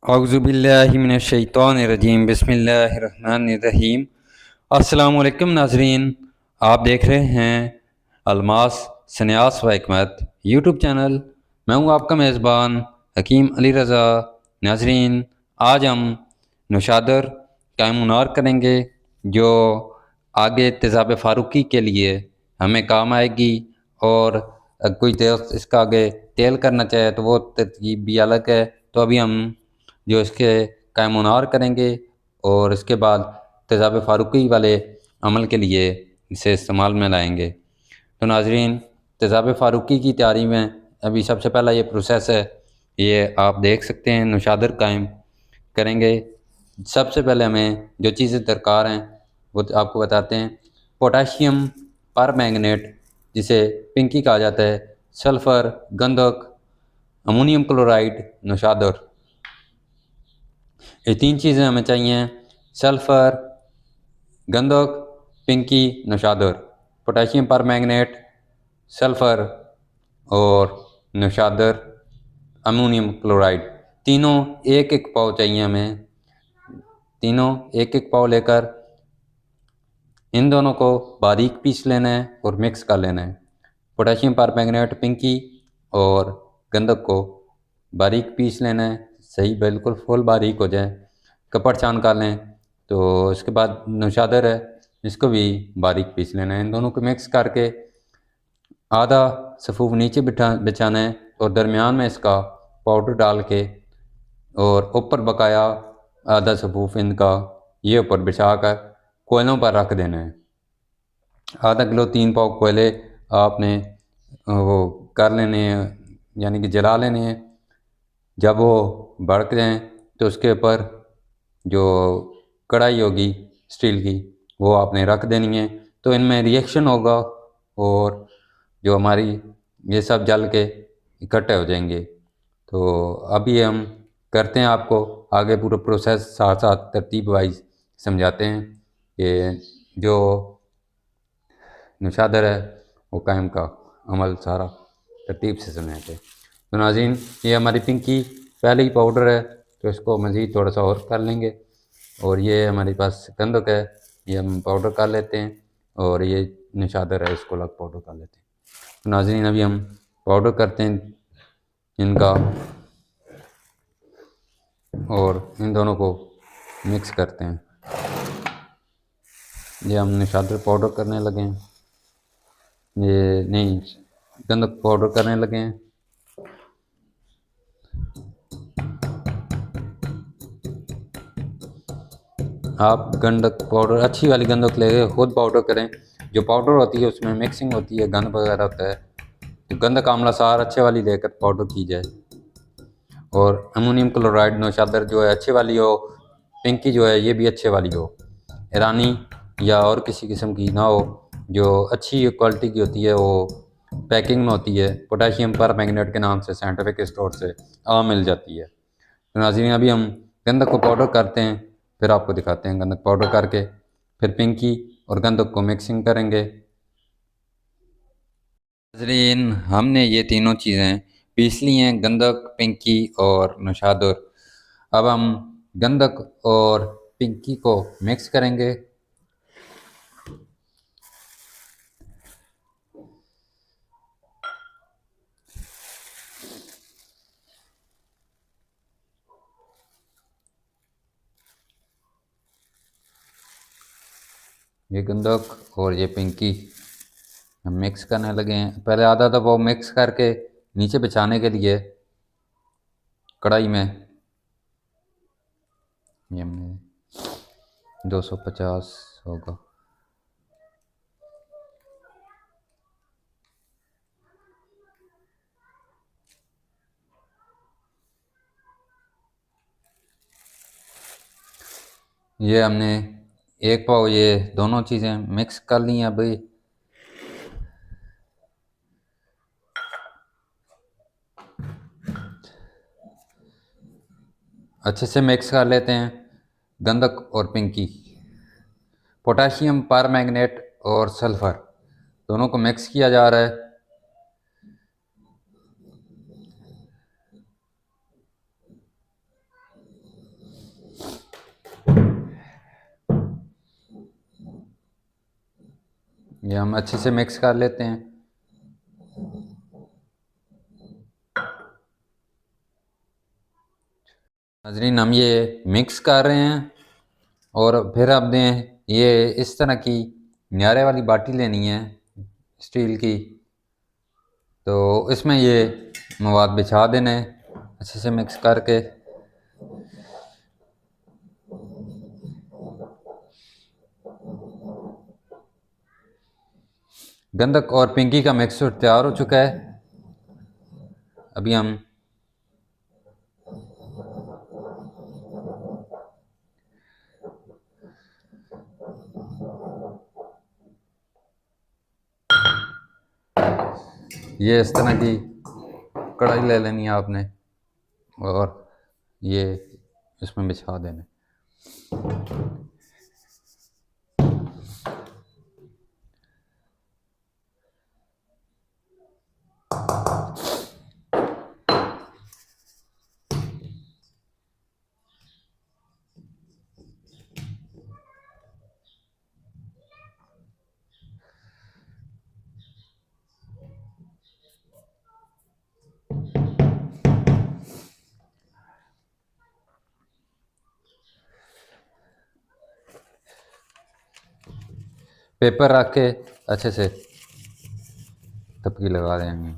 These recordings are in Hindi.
औज़ुबिल्लाहिमिनश्शैतानिर्रजीम बिस्मिल्लाहिर्रहमानिर्रहीम। अस्सलामु अलैकुम नाज़रीन, आप देख रहे हैं अलमास सन्यास व हिकमत यूट्यूब चैनल। मैं हूं आपका मेज़बान हकीम अली रज़ा। नाज़रीन, आज हम नौशादर का मुनार करेंगे जो आगे तेज़ाब फ़ारूकी के लिए हमें काम आएगी। और कोई दोस्त इसका आगे तेल करना चाहे तो वो तरकीब भी अलग है। तो अभी हम जो इसके कायमुनार करेंगे और इसके बाद तेज़ाब फ़ारूकी वाले अमल के लिए इसे इस्तेमाल में लाएंगे। तो नाज़रीन, तेज़ाब फ़ारूकी की तैयारी में अभी सबसे पहला ये प्रोसेस है, ये आप देख सकते हैं। नौशादर कायम करेंगे। सबसे पहले हमें जो चीज़ें दरकार हैं वो आपको बताते हैं। पोटाशियम परमैंगनेट, जिसे पिंकी कहा जाता है, सल्फ़र, गंधक, अमोनियम क्लोराइड, नौशादर, ये तीन चीज़ें हमें चाहिए। सल्फ़र, गंधक, पिंकी, नौशादर। पोटाशियम परमैंगनेट, सल्फ़र और नौशादर अमोनियम क्लोराइड, तीनों एक एक पाव चाहिए हमें। तीनों एक एक पाव लेकर इन दोनों को बारीक पीस लेना है और मिक्स कर लेना है। पोटाशियम परमैंगनेट, पिंकी और गंधक को बारीक पीस लेना है, सही बिल्कुल फुल बारीक हो जाए, कपड़ छान कर लें। तो इसके बाद नौशादर है, इसको भी बारीक पीस लेना है। इन दोनों को मिक्स करके आधा सफ़ूफ नीचे बिछाना है और दरमियान में इसका पाउडर डाल के और ऊपर बकाया आधा सफ़ूफ इनका ये ऊपर बिछा कर कोयलों पर रख देना है। आधा किलो 3 पाव कोयले आपने वो कर लेने हैं, यानी कि जला लेने हैं। जब वो भड़क जाएँ तो उसके ऊपर जो कढ़ाई होगी स्टील की, वो आपने रख देनी है। तो इनमें रिएक्शन होगा और जो हमारी ये सब जल के इकट्ठे हो जाएंगे। तो अभी हम करते हैं, आपको आगे पूरा प्रोसेस साथ साथ तरतीब वाइज समझाते हैं कि जो नौशादर है वो कायम का अमल सारा तरतीब से समझाते हैं। तो नाज़रीन, ये हमारी पिंकी पहले ही पाउडर है, तो इसको मज़ीद थोड़ा सा और कर लेंगे। और ये हमारे पास गंधक है, ये हम पाउडर कर लेते हैं। और ये नौशादर है, इसको अलग पाउडर कर लेते हैं। तो नाज़रीन, अभी हम पाउडर करते हैं इनका और इन दोनों को मिक्स करते हैं। ये हम नौशादर पाउडर करने लगे हैं, ये नहीं गंधक पाउडर करने लगे हैं। आप गंधक पाउडर अच्छी वाली गंधक लेके खुद पाउडर करें। जो पाउडर होती है उसमें मिक्सिंग होती है, गंध वगैरह होता है, तो गंधक आंवला सार अच्छे वाली लेकर पाउडर की जाए। और अमोनियम क्लोराइड नौशादर जो है अच्छे वाली हो, पिंकी जो है ये भी अच्छे वाली हो, ईरानी या और किसी किस्म की ना हो, जो अच्छी क्वालिटी की होती है, वो पैकिंग में होती है, पोटाशियम परमैंगनेट के नाम से साइंटिफिक स्टोर से आम मिल जाती है। तो नाज़रीन, अभी हम गंधक को पाउडर करते हैं, फिर आपको दिखाते हैं। गंधक पाउडर करके फिर पिंकी और गंधक को मिक्सिंग करेंगे। नाज़रीन, हमने ये तीनों चीज़ें पीस ली हैं, गंधक, पिंकी और नौशादर। अब हम गंधक और पिंकी को मिक्स करेंगे। ये गंधक और ये पिंकी हम मिक्स करने लगे हैं। पहले आधा तो वो मिक्स करके नीचे बिछाने के लिए कढ़ाई में ये हमने 250 होगा, ये हमने एक पाव ये दोनों चीज़ें मिक्स कर ली हैं। अभी अच्छे से मिक्स कर लेते हैं। गंधक और पिंकी, पोटाशियम परमैंगनेट और सल्फ़र दोनों को मिक्स किया जा रहा है। ये हम अच्छे से मिक्स कर लेते हैं। नाज़रीन, हम ये मिक्स कर रहे हैं और फिर आपने ये इस तरह की न्यारे वाली बाटी लेनी है स्टील की, तो इसमें ये मवाद बिछा देना है अच्छे से मिक्स करके। गंधक और पिंकी का मिक्सचर तैयार हो चुका है। अभी हम ये इस तरह की कढ़ाई ले लेनी है आपने और ये इसमें बिछा देना। पेपर रख के अच्छे से थपकी लगा देंगे।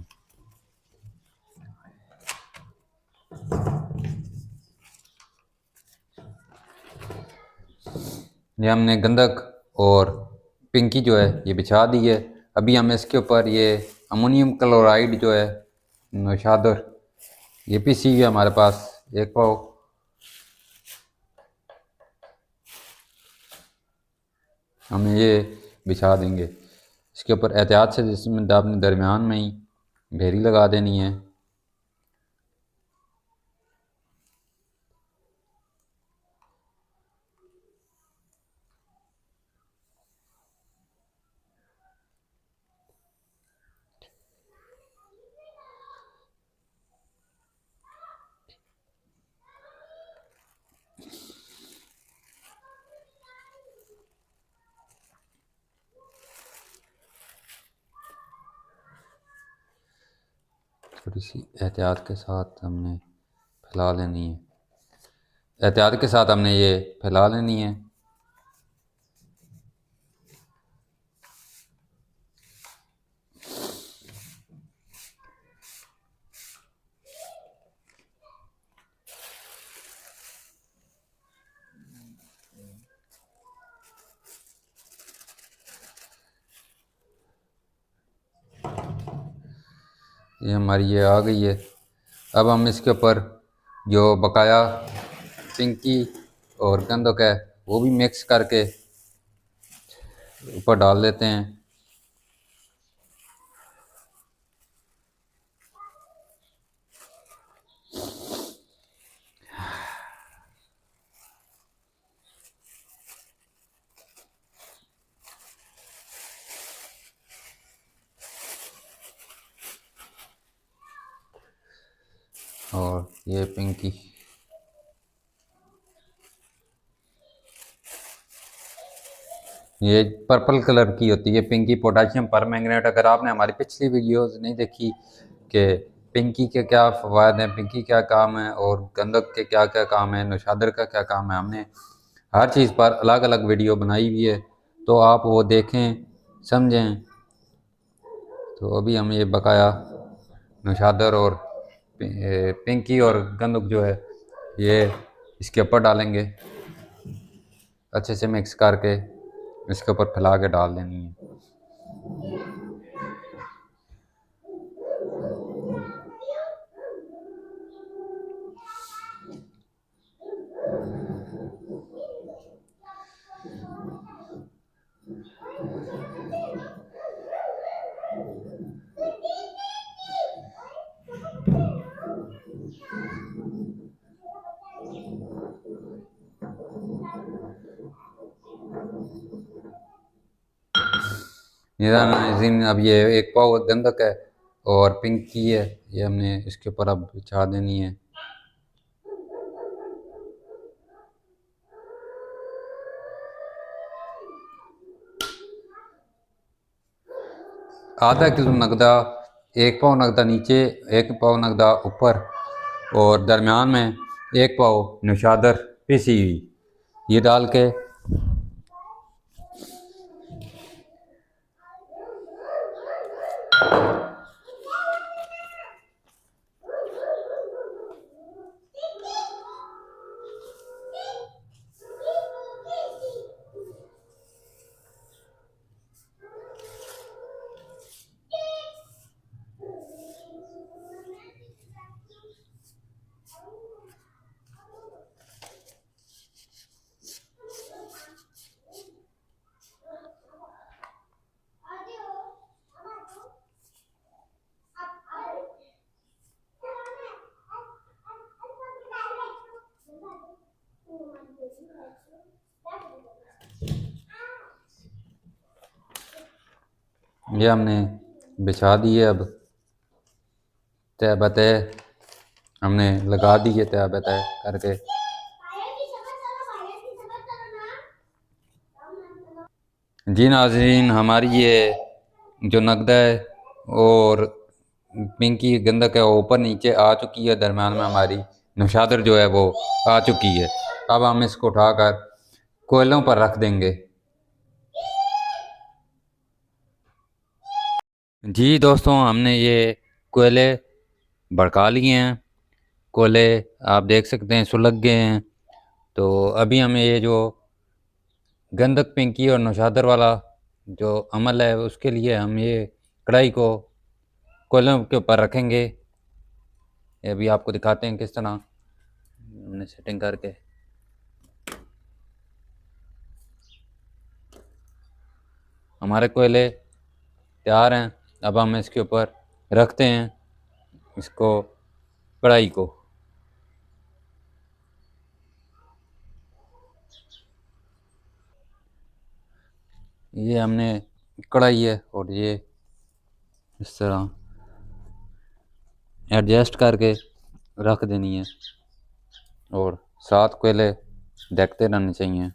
ये हमने गंधक और पिंकी जो है ये बिछा दी है। अभी हम इसके ऊपर ये अमोनियम क्लोराइड जो है नौशादर, ये पीसी है हमारे पास 1 पाव, हम ये बिछा देंगे इसके ऊपर एहतियात से, जिसमें आपने दरमियान में ही घेरी लगा देनी है। थोड़ी सी एहतियात के साथ हमने फैला लेनी है, एहतियात के साथ हमने ये फैला लेनी है। ये हमारी ये आ गई है। अब हम इसके ऊपर जो बकाया पिंकी और गंधक है वो भी मिक्स करके ऊपर डाल देते हैं। और ये पिंकी, ये पर्पल कलर की होती है पिंकी पोटाशियम परमैंगनेट। अगर आपने हमारी पिछली वीडियोस नहीं देखी कि पिंकी के क्या फ़वाद हैं, पिंकी क्या काम है और गंधक के क्या क्या काम है, नौशादर का क्या काम है, हमने हर चीज़ पर अलग अलग वीडियो बनाई हुई है, तो आप वो देखें समझें। तो अभी हम ये बकाया नौशादर और पिंकी और गंधक जो है ये इसके ऊपर डालेंगे, अच्छे से मिक्स करके इसके ऊपर फैला के डाल देनी है। नाज़रीन, अब ये 1 पाव गंधक है और पिंकी है, ये हमने इसके ऊपर अब बिछा देनी है। आधा किलो नगदा, 1 पाव नगदा नीचे, 1 पाव नगदा ऊपर, और दरमियान में 1 पाव नौशादर पिसी हुई, ये डाल के ये हमने बिछा दी है। अब तय बतय हमने लगा दी है, तय बतय करके। जी नाज़रीन, हमारी ये जो नगदा है और पिंकी गंदक है वो ऊपर नीचे आ चुकी है, दरम्यान में हमारी नौशादर जो है वो आ चुकी है। अब हम इसको उठाकर कोयलों पर रख देंगे। जी दोस्तों, हमने ये कोयले भड़का लिए हैं। कोयले आप देख सकते हैं सुलग गए हैं। तो अभी हमें ये जो गंधक पिंकी और नौशादर वाला जो अमल है उसके लिए हम ये कढ़ाई को कोयलों के ऊपर रखेंगे। ये अभी आपको दिखाते हैं किस तरह हमने सेटिंग करके। हमारे कोयले तैयार हैं। अब हम इसके ऊपर रखते हैं इसको, कढ़ाई को। ये हमने कढ़ाई है और ये इस तरह एडजस्ट करके रख देनी है और 7 कोयले देखते रहने चाहिए।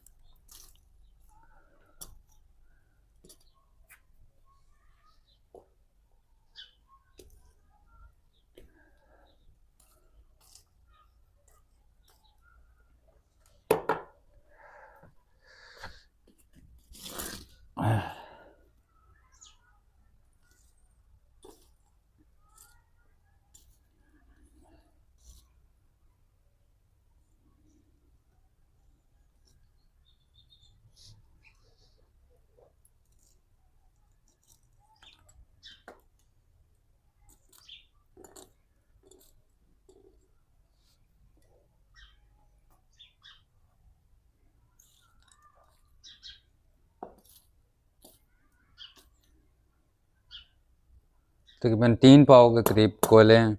तकरीबन 3 पाव के करीब कोयले हैं।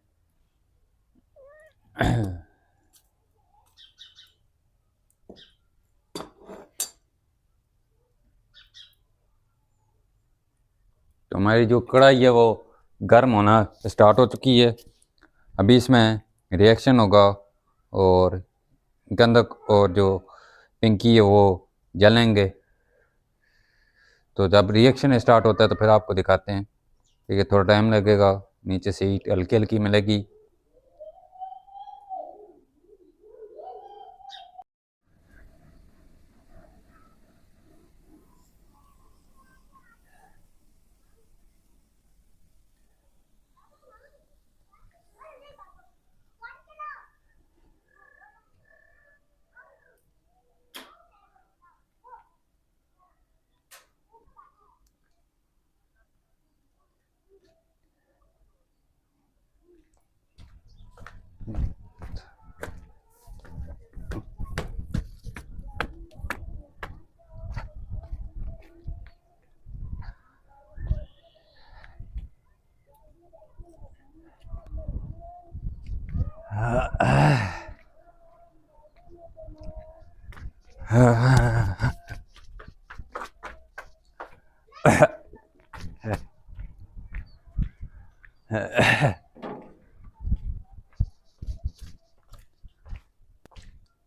तो हमारी जो कढ़ाई है वो गर्म होना स्टार्ट हो चुकी है। अभी इसमें रिएक्शन होगा और गंधक और जो पिंकी है वो जलेंगे। तो जब रिएक्शन स्टार्ट होता है तो फिर आपको दिखाते हैं। ठीक है, थोड़ा टाइम लगेगा, नीचे से हीट हल्की हल्की मिलेगी।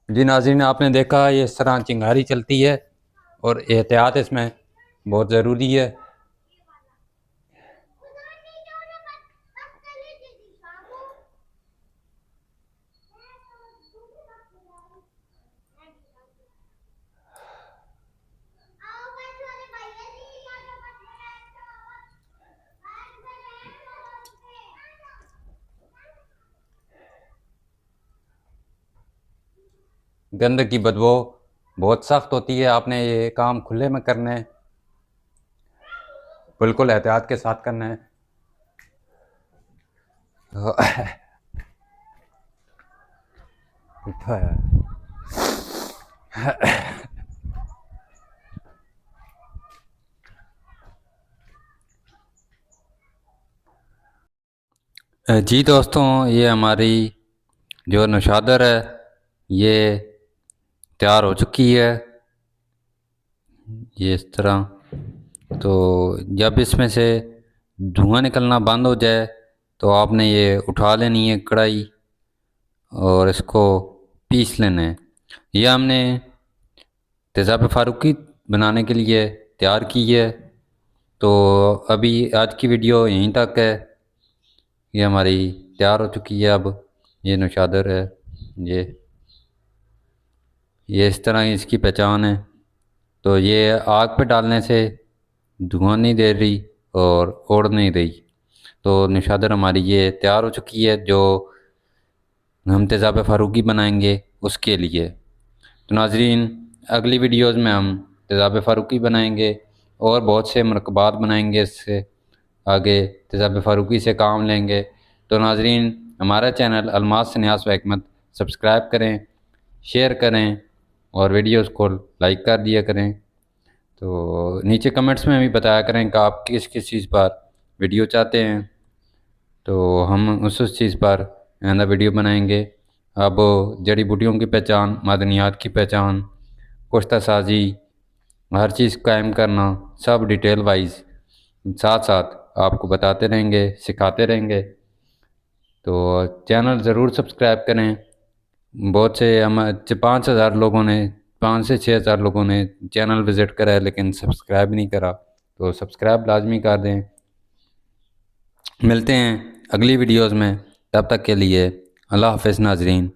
जी नाज़रीन, आपने देखा ये इस तरह चिंगारी चलती है और एहतियात इसमें बहुत ज़रूरी है। गंदगी की बदबू बहुत सख्त होती है। आपने ये काम खुले में करना है, बिल्कुल एहतियात के साथ करना है। जी दोस्तों, ये हमारी जो नौशादर है ये तैयार हो चुकी है। ये इस तरह, तो जब इसमें से धुआं निकलना बंद हो जाए तो आपने ये उठा लेनी है कढ़ाई और इसको पीस लेना है। ये हमने तेज़ाब फारूकी बनाने के लिए तैयार की है। तो अभी आज की वीडियो यहीं तक है। ये हमारी तैयार हो चुकी है। अब ये नौशादर है, ये इस तरह इसकी पहचान है। तो ये आग पे डालने से धुआं नहीं दे रही और उड़ नहीं रही। तो नौशादर हमारी ये तैयार हो चुकी है, जो हम तेज़ाब फारूकी बनाएंगे उसके लिए। तो नाजरीन, अगली वीडियोस में हम तेज़ाब फारूकी बनाएंगे और बहुत से मरकबात बनाएंगे। इससे आगे तेज़ाब फारूकी से काम लेंगे। तो नाजरीन, हमारा चैनल अलमास न्यास व हिकमत सब्सक्राइब करें, शेयर करें और वीडियोस को लाइक कर दिया करें। तो नीचे कमेंट्स में भी बताया करें कि आप किस किस चीज़ पर वीडियो चाहते हैं, तो हम उस चीज़ पर आइंदा वीडियो बनाएंगे। अब जड़ी बूटियों की पहचान, मादनियात की पहचान, पुख्ता साजी, हर चीज़ कायम करना, सब डिटेल वाइज साथ साथ आपको बताते रहेंगे, सिखाते रहेंगे। तो चैनल ज़रूर सब्सक्राइब करें। बहुत से हम 5,000 लोगों ने, 5 से 6 हज़ार लोगों ने चैनल विज़िट करा है लेकिन सब्सक्राइब नहीं करा। तो सब्सक्राइब लाजमी कर दें। मिलते हैं अगली वीडियोज़ में, तब तक के लिए अल्लाह हाफ़िज़ नाजरीन।